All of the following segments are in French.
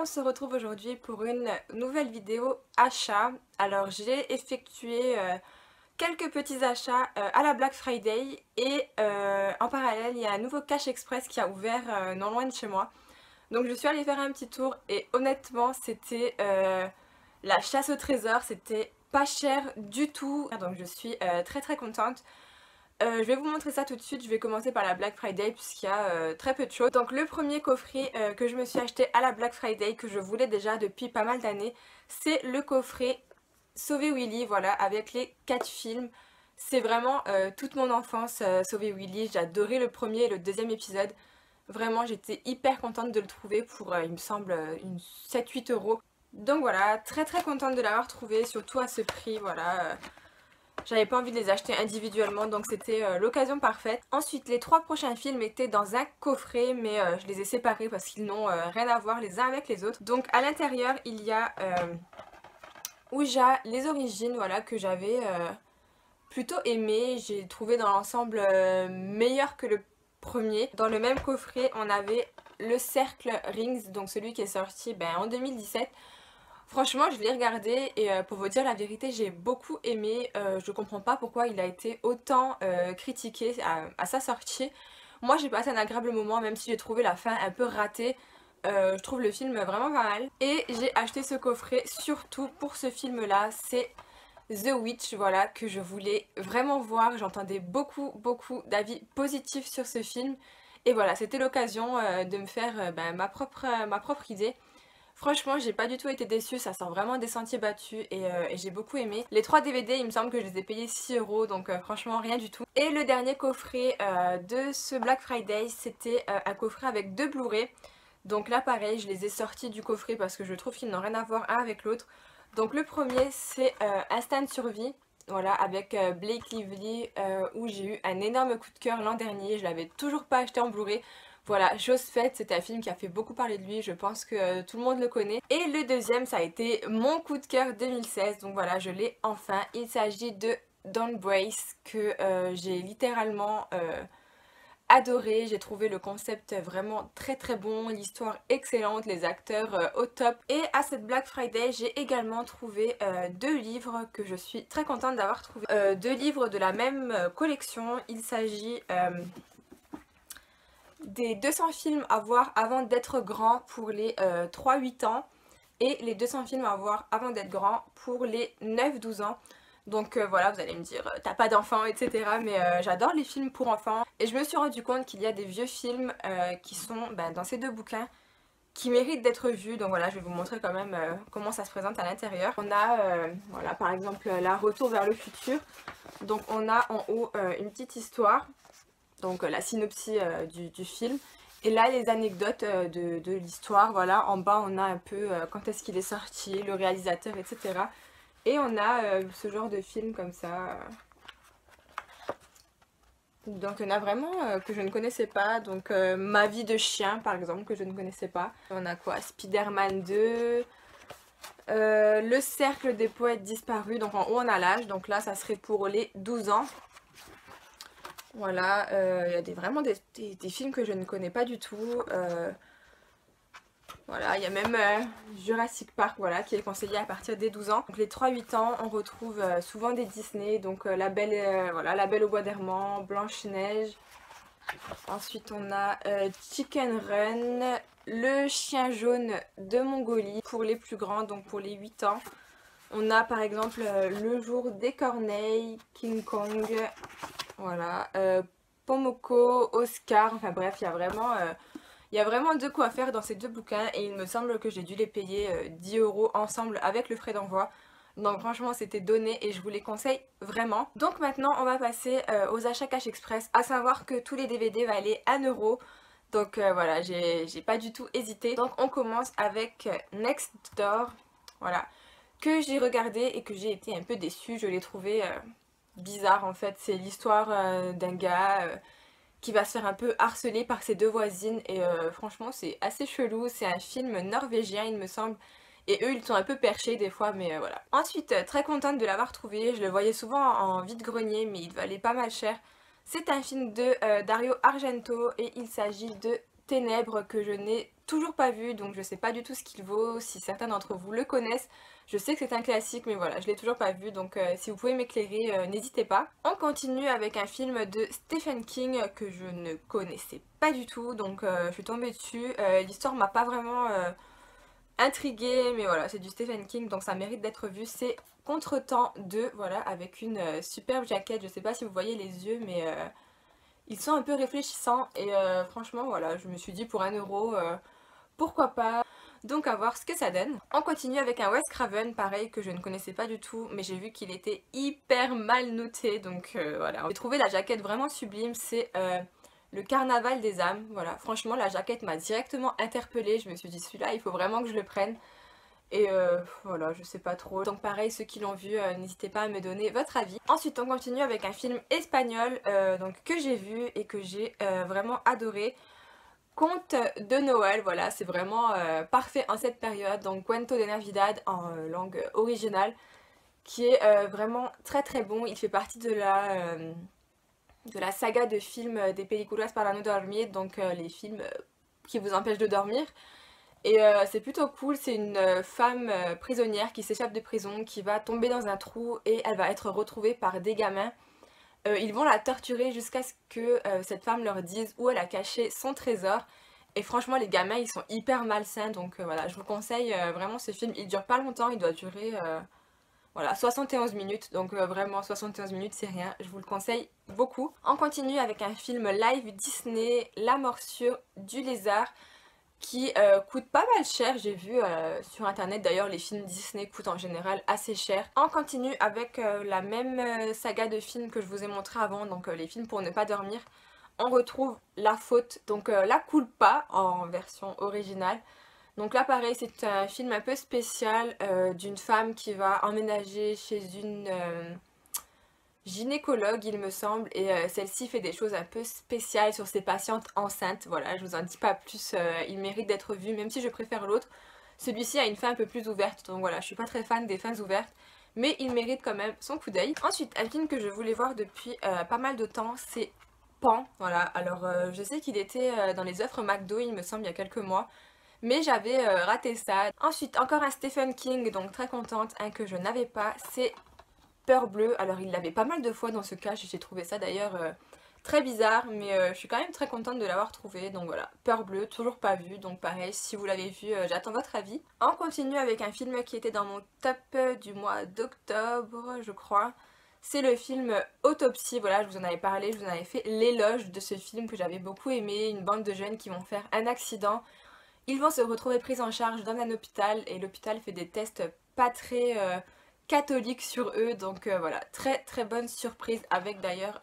On se retrouve aujourd'hui pour une nouvelle vidéo achat. Alors j'ai effectué quelques petits achats à la Black Friday et en parallèle il y a un nouveau Cash Express qui a ouvert non loin de chez moi. Donc je suis allée faire un petit tour et honnêtement c'était la chasse au trésor, c'était pas cher du tout. Donc je suis très contente. Je vais vous montrer ça tout de suite, je vais commencer par la Black Friday puisqu'il y a très peu de choses. Donc le premier coffret que je me suis acheté à la Black Friday, que je voulais déjà depuis pas mal d'années, c'est le coffret Sauver Willy, voilà, avec les 4 films. C'est vraiment toute mon enfance, Sauver Willy, j'ai adoré le premier et le deuxième épisode. Vraiment j'étais hyper contente de le trouver pour, il me semble, 7-8 euros. Donc voilà, très contente de l'avoir trouvé, surtout à ce prix, voilà. J'avais pas envie de les acheter individuellement, donc c'était l'occasion parfaite. Ensuite, les 3 prochains films étaient dans un coffret, mais je les ai séparés parce qu'ils n'ont rien à voir les uns avec les autres. Donc à l'intérieur, il y a Ouija, les origines, voilà, que j'avais plutôt aimé. J'ai trouvé dans l'ensemble meilleur que le premier. Dans le même coffret, on avait le Cercle Rings, donc celui qui est sorti en 2017. Franchement je l'ai regardé et pour vous dire la vérité j'ai beaucoup aimé, je comprends pas pourquoi il a été autant critiqué à sa sortie. Moi j'ai passé un agréable moment même si j'ai trouvé la fin un peu ratée, je trouve le film vraiment pas mal. Et j'ai acheté ce coffret surtout pour ce film là, c'est The Witch, voilà, que je voulais vraiment voir, j'entendais beaucoup d'avis positifs sur ce film. Et voilà, c'était l'occasion de me faire ma propre idée. Franchement j'ai pas du tout été déçue, ça sort vraiment des sentiers battus et j'ai beaucoup aimé. Les 3 DVD il me semble que je les ai payés 6 euros, donc franchement rien du tout. Et le dernier coffret de ce Black Friday c'était un coffret avec 2 Blu-ray. Donc là pareil je les ai sortis du coffret parce que je trouve qu'ils n'ont rien à voir un avec l'autre. Donc le premier c'est Instinct de survie. Voilà, avec Blake Lively où j'ai eu un énorme coup de cœur l'an dernier, je l'avais toujours pas acheté en Blu-ray. Voilà, chose faite, c'est un film qui a fait beaucoup parler de lui, je pense que tout le monde le connaît. Et le deuxième, ça a été mon coup de cœur 2016, donc voilà, je l'ai enfin. Il s'agit de Don't Brace, que j'ai littéralement adoré. J'ai trouvé le concept vraiment très bon, l'histoire excellente, les acteurs au top. Et à cette Black Friday, j'ai également trouvé 2 livres que je suis très contente d'avoir trouvé. 2 livres de la même collection, il s'agit des 200 films à voir avant d'être grand pour les 3-8 ans et les 200 films à voir avant d'être grand pour les 9-12 ans. Donc voilà, vous allez me dire t'as pas d'enfants etc, mais j'adore les films pour enfants et je me suis rendu compte qu'il y a des vieux films qui sont dans ces 2 bouquins qui méritent d'être vus. Donc voilà, je vais vous montrer quand même comment ça se présente à l'intérieur. On a voilà, par exemple la Retour vers le futur. Donc on a en haut une petite histoire, donc la synopsis du film. Et là les anecdotes de l'histoire, voilà, en bas on a un peu quand est-ce qu'il est sorti, le réalisateur, etc. Et on a ce genre de film comme ça. Donc il y en a vraiment que je ne connaissais pas, donc Ma vie de chien par exemple que je ne connaissais pas. On a quoi, Spider-Man 2, Le cercle des poètes disparus, donc en haut on a l'âge, donc là ça serait pour les 12 ans. Voilà, il y a vraiment des films que je ne connais pas du tout. Voilà, il y a même Jurassic Park, voilà, qui est conseillé à partir des 12 ans. Donc les 3-8 ans, on retrouve souvent des Disney, donc voilà, La Belle au bois dormant, Blanche-Neige. Ensuite on a Chicken Run, Le chien jaune de Mongolie pour les plus grands, donc pour les 8 ans. On a par exemple Le jour des corneilles, King Kong, voilà, Pomoko, Oscar, enfin bref, il y a vraiment de quoi faire dans ces 2 bouquins et il me semble que j'ai dû les payer 10 euros ensemble avec le frais d'envoi. Donc franchement c'était donné et je vous les conseille vraiment. Donc maintenant on va passer aux achats Cash Express, à savoir que tous les DVD valaient 1 euro. Donc voilà, j'ai pas du tout hésité. Donc on commence avec Next Door, voilà, que j'ai regardé et que j'ai été un peu déçue. Je l'ai trouvé bizarre en fait. C'est l'histoire d'un gars qui va se faire un peu harceler par ses 2 voisines et franchement c'est assez chelou. C'est un film norvégien il me semble et eux ils sont un peu perchés des fois, mais voilà. Ensuite très contente de l'avoir trouvé, je le voyais souvent en vide-grenier mais il valait pas mal cher. C'est un film de Dario Argento et il s'agit de Ténèbres, que je n'ai toujours pas vu, donc je sais pas du tout ce qu'il vaut. Si certains d'entre vous le connaissent, je sais que c'est un classique, mais voilà, je l'ai toujours pas vu, donc si vous pouvez m'éclairer, n'hésitez pas. On continue avec un film de Stephen King que je ne connaissais pas du tout, donc je suis tombée dessus. L'histoire m'a pas vraiment intriguée, mais voilà, c'est du Stephen King, donc ça mérite d'être vu. C'est Contretemps 2, voilà, avec une superbe jaquette. Je sais pas si vous voyez les yeux, mais ils sont un peu réfléchissants, et franchement, voilà, je me suis dit pour 1 euro, pourquoi pas. Donc à voir ce que ça donne. On continue avec un Wes Craven, pareil, que je ne connaissais pas du tout, mais j'ai vu qu'il était hyper mal noté, donc voilà. J'ai trouvé la jaquette vraiment sublime, c'est le Carnaval des âmes, voilà. Franchement, la jaquette m'a directement interpellée, je me suis dit celui-là, il faut vraiment que je le prenne. Et voilà, je sais pas trop. Donc pareil, ceux qui l'ont vu, n'hésitez pas à me donner votre avis. Ensuite, on continue avec un film espagnol donc, que j'ai vu et que j'ai vraiment adoré. Conte de Noël, voilà, c'est vraiment parfait en cette période. Donc Cuento de Navidad en langue originale, qui est vraiment très très bon. Il fait partie de la saga de films des películas para no dormir, donc les films qui vous empêchent de dormir. Et c'est plutôt cool, c'est une femme prisonnière qui s'échappe de prison, qui va tomber dans un trou et elle va être retrouvée par des gamins. Ils vont la torturer jusqu'à ce que cette femme leur dise où elle a caché son trésor. Et franchement, les gamins, ils sont hyper malsains, donc voilà, je vous conseille vraiment ce film. Il dure pas longtemps, il doit durer voilà, 71 minutes, donc vraiment 71 minutes c'est rien, je vous le conseille beaucoup. On continue avec un film live Disney, La morsure du lézard, qui coûte pas mal cher, j'ai vu sur internet. D'ailleurs les films Disney coûtent en général assez cher. On continue avec la même saga de films que je vous ai montré avant, donc les films pour ne pas dormir. On retrouve La Faute, donc La Culpa en version originale. Donc là pareil, c'est un film un peu spécial d'une femme qui va emménager chez une gynécologue il me semble, et celle-ci fait des choses un peu spéciales sur ses patientes enceintes. Voilà, je vous en dis pas plus, il mérite d'être vu même si je préfère l'autre. Celui-ci a une fin un peu plus ouverte, donc voilà, je suis pas très fan des fins ouvertes, mais il mérite quand même son coup d'œil. Ensuite, un film que je voulais voir depuis pas mal de temps, c'est Pan. Voilà, alors je sais qu'il était dans les offres McDo il me semble il y a quelques mois, mais j'avais raté ça. Ensuite, encore un Stephen King, donc très contente, un que je n'avais pas, c'est Peur bleue. Alors il l'avait pas mal de fois dans ce cas, j'ai trouvé ça d'ailleurs très bizarre, mais je suis quand même très contente de l'avoir trouvé. Donc voilà, Peur bleue, toujours pas vu, donc pareil, si vous l'avez vu, j'attends votre avis. On continue avec un film qui était dans mon top du mois d'octobre, je crois. C'est le film Autopsie, voilà, je vous en avais parlé, je vous en avais fait l'éloge de ce film que j'avais beaucoup aimé. Une bande de jeunes qui vont faire un accident, ils vont se retrouver pris en charge dans un hôpital, et l'hôpital fait des tests pas très catholiques sur eux, donc voilà, très très bonne surprise, avec d'ailleurs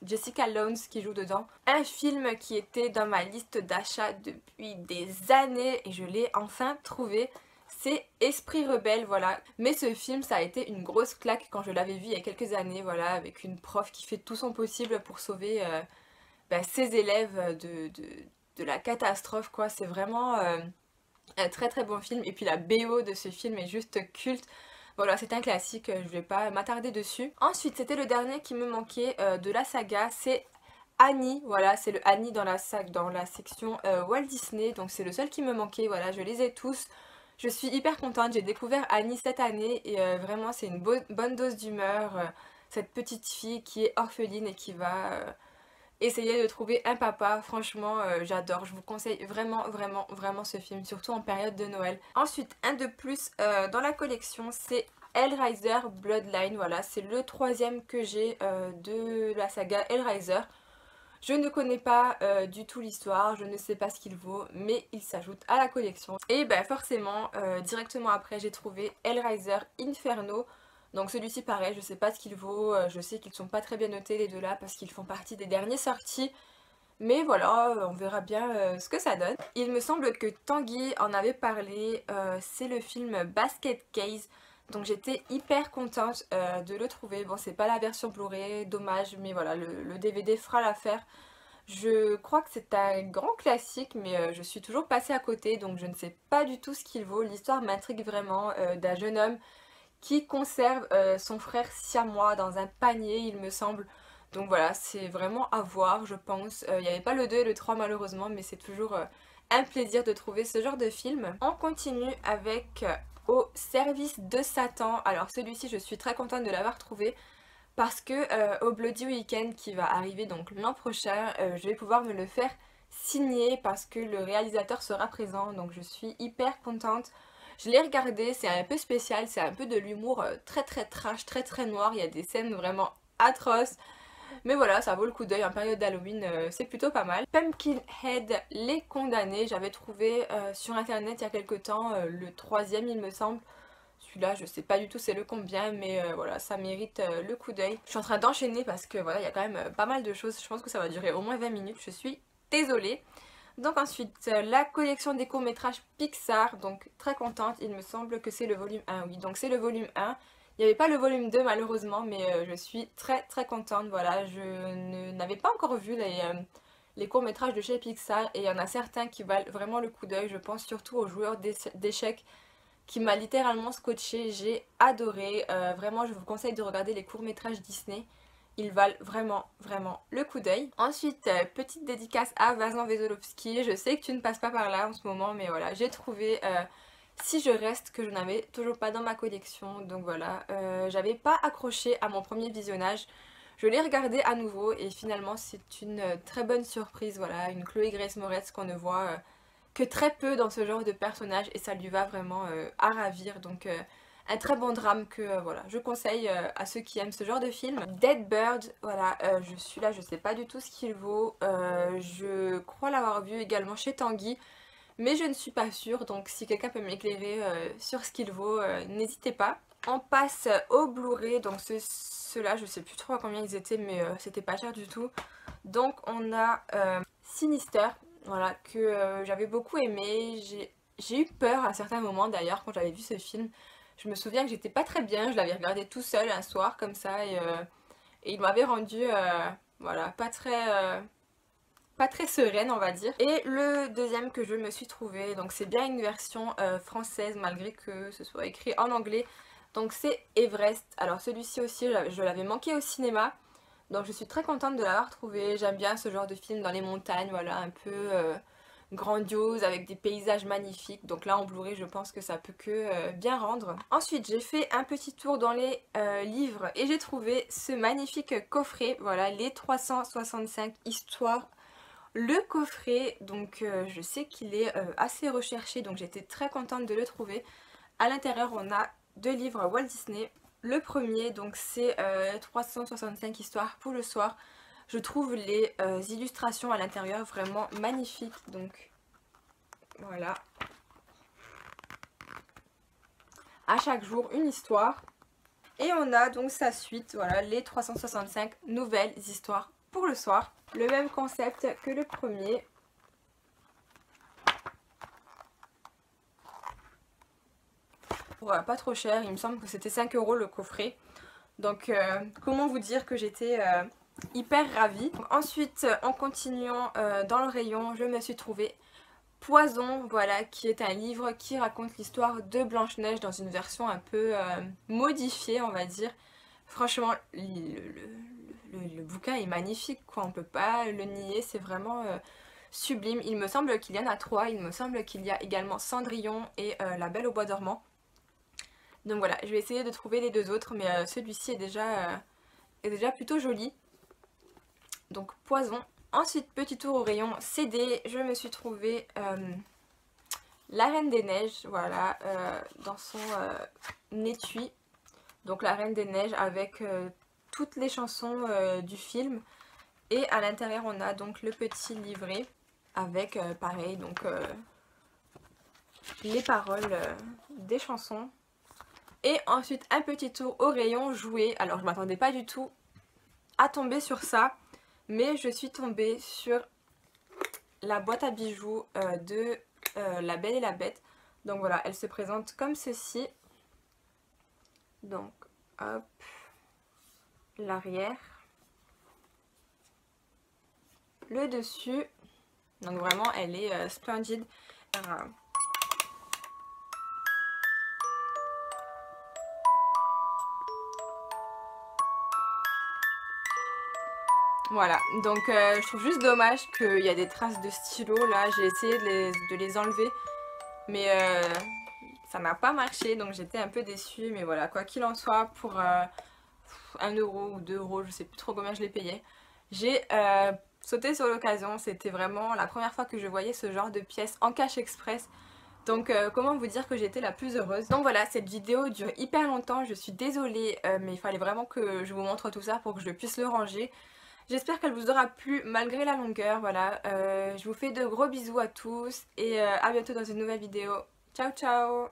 Jessica Lange qui joue dedans. Un film qui était dans ma liste d'achat depuis des années et je l'ai enfin trouvé, c'est Esprit rebelle, voilà. Mais ce film, ça a été une grosse claque quand je l'avais vu il y a quelques années, voilà, avec une prof qui fait tout son possible pour sauver ses élèves de la catastrophe, quoi. C'est vraiment un très très bon film, et puis la BO de ce film est juste culte. Voilà, c'est un classique, je vais pas m'attarder dessus. Ensuite, c'était le dernier qui me manquait de la saga, c'est Annie. Voilà, c'est le Annie dans la section Walt Disney, donc c'est le seul qui me manquait. Voilà, je les ai tous. Je suis hyper contente, j'ai découvert Annie cette année, et vraiment c'est une bonne dose d'humeur. Cette petite fille qui est orpheline et qui va essayer de trouver un papa. Franchement j'adore, je vous conseille vraiment vraiment vraiment ce film, surtout en période de Noël. Ensuite, un de plus dans la collection, c'est Hellraiser Bloodline. Voilà, c'est le troisième que j'ai de la saga Hellraiser. Je ne connais pas du tout l'histoire, je ne sais pas ce qu'il vaut, mais il s'ajoute à la collection. Et ben forcément, directement après, j'ai trouvé Hellraiser Inferno. Donc celui-ci pareil, je sais pas ce qu'il vaut, je sais qu'ils sont pas très bien notés les deux là parce qu'ils font partie des derniers sortis. Mais voilà, on verra bien ce que ça donne. Il me semble que Tanguy en avait parlé, c'est le film Basket Case. Donc j'étais hyper contente de le trouver. Bon, c'est pas la version Blu-ray, dommage, mais voilà, le DVD fera l'affaire. Je crois que c'est un grand classique, mais je suis toujours passée à côté, donc je ne sais pas du tout ce qu'il vaut. L'histoire m'intrigue vraiment, d'un jeune homme qui conserve son frère siamois dans un panier, il me semble. Donc voilà, c'est vraiment à voir, je pense. Il n'y avait pas le 2 et le 3 malheureusement, mais c'est toujours un plaisir de trouver ce genre de film. On continue avec Au service de Satan. Alors celui-ci je suis très contente de l'avoir trouvé parce que au Bloody Weekend qui va arriver donc l'an prochain, je vais pouvoir me le faire signer parce que le réalisateur sera présent, donc je suis hyper contente. Je l'ai regardé, c'est un peu spécial, c'est un peu de l'humour très très trash, très très noir, il y a des scènes vraiment atroces. Mais voilà, ça vaut le coup d'œil en période d'Halloween, c'est plutôt pas mal. Pumpkinhead, Les Condamnés, j'avais trouvé sur internet il y a quelques temps, le troisième il me semble. Celui-là, je sais pas du tout c'est le combien, mais voilà, ça mérite le coup d'œil. Je suis en train d'enchaîner parce que voilà, il y a quand même pas mal de choses. Je pense que ça va durer au moins 20 minutes, je suis désolée. Donc ensuite, la collection des courts-métrages Pixar, donc très contente, il me semble que c'est le volume 1, oui, donc c'est le volume 1. Il n'y avait pas le volume 2 malheureusement, mais je suis très très contente, voilà, je n'avais pas encore vu les courts-métrages de chez Pixar et il y en a certains qui valent vraiment le coup d'œil, je pense surtout aux joueurs d'échecs qui m'a littéralement scotché, j'ai adoré, vraiment je vous conseille de regarder les courts-métrages Disney. Ils valent vraiment, vraiment le coup d'œil. Ensuite, petite dédicace à Vincent Veselovsky. Je sais que tu ne passes pas par là en ce moment, mais voilà, j'ai trouvé Si je reste que je n'avais toujours pas dans ma collection. Donc voilà, j'avais pas accroché à mon premier visionnage. Je l'ai regardé à nouveau et finalement c'est une très bonne surprise. Voilà, une Chloé Grace Moretz qu'on ne voit que très peu dans ce genre de personnage et ça lui va vraiment à ravir. Donc un très bon drame que voilà, je conseille à ceux qui aiment ce genre de film. Dead Bird, voilà, je suis là, je sais pas du tout ce qu'il vaut. Je crois l'avoir vu également chez Tanguy, mais je ne suis pas sûre, donc si quelqu'un peut m'éclairer sur ce qu'il vaut, n'hésitez pas. On passe au Blu-ray, donc ceux-là, je sais plus trop à combien ils étaient, mais c'était pas cher du tout. Donc on a Sinister, voilà, que j'avais beaucoup aimé. J'ai eu peur à certains moments d'ailleurs quand j'avais vu ce film. Je me souviens que j'étais pas très bien, je l'avais regardé tout seul un soir comme ça et il m'avait rendu voilà, pas très sereine on va dire. Et le deuxième que je me suis trouvé, donc c'est bien une version française malgré que ce soit écrit en anglais. Donc c'est Everest. Alors celui-ci aussi je l'avais manqué au cinéma. Donc je suis très contente de l'avoir trouvé. J'aime bien ce genre de film dans les montagnes, voilà, un peu grandiose avec des paysages magnifiques. Donc là en Blu-ray je pense que ça peut que bien rendre. Ensuite j'ai fait un petit tour dans les livres et j'ai trouvé ce magnifique coffret. Voilà, les 365 histoires. Le coffret, donc je sais qu'il est assez recherché, donc j'étais très contente de le trouver. À l'intérieur on a deux livres Walt Disney. Le premier, donc c'est 365 histoires pour le soir. Je trouve les illustrations à l'intérieur vraiment magnifiques. Donc voilà. À chaque jour une histoire. Et on a donc sa suite, voilà, les 365 nouvelles histoires pour le soir. Le même concept que le premier. Ouais, pas trop cher, il me semble que c'était 5 € le coffret. Donc comment vous dire que j'étais hyper ravie. Donc, ensuite en continuant dans le rayon, je me suis trouvé Poison, voilà, qui est un livre qui raconte l'histoire de Blanche-Neige dans une version un peu modifiée on va dire. Franchement le bouquin est magnifique quoi, on peut pas le nier, c'est vraiment sublime. Il me semble qu'il y en a 3, il me semble qu'il y a également Cendrillon et La Belle au Bois dormant. Donc voilà, je vais essayer de trouver les deux autres, mais celui-ci est déjà plutôt joli. Donc Poison. Ensuite, petit tour au rayon CD, je me suis trouvé La Reine des Neiges, voilà, dans son étui. Donc La Reine des Neiges avec toutes les chansons du film. Et à l'intérieur, on a donc le petit livret avec, pareil, donc les paroles des chansons. Et ensuite un petit tour au rayon jouets. Alors je m'attendais pas du tout à tomber sur ça, mais je suis tombée sur la boîte à bijoux de La Belle et la Bête. Donc voilà, elle se présente comme ceci. Donc hop, l'arrière, le dessus. Donc vraiment elle est splendide. Voilà, donc je trouve juste dommage qu'il y a des traces de stylo là, j'ai essayé de les enlever, mais ça n'a pas marché, donc j'étais un peu déçue, mais voilà, quoi qu'il en soit, pour 1 euro ou 2 euros, je sais plus trop combien je l'ai payé, j'ai sauté sur l'occasion, c'était vraiment la première fois que je voyais ce genre de pièces en cash express. Donc comment vous dire que j'étais la plus heureuse. Donc voilà, cette vidéo dure hyper longtemps, je suis désolée, mais il fallait vraiment que je vous montre tout ça pour que je puisse le ranger. J'espère qu'elle vous aura plu malgré la longueur, voilà. Je vous fais de gros bisous à tous et à bientôt dans une nouvelle vidéo. Ciao ciao!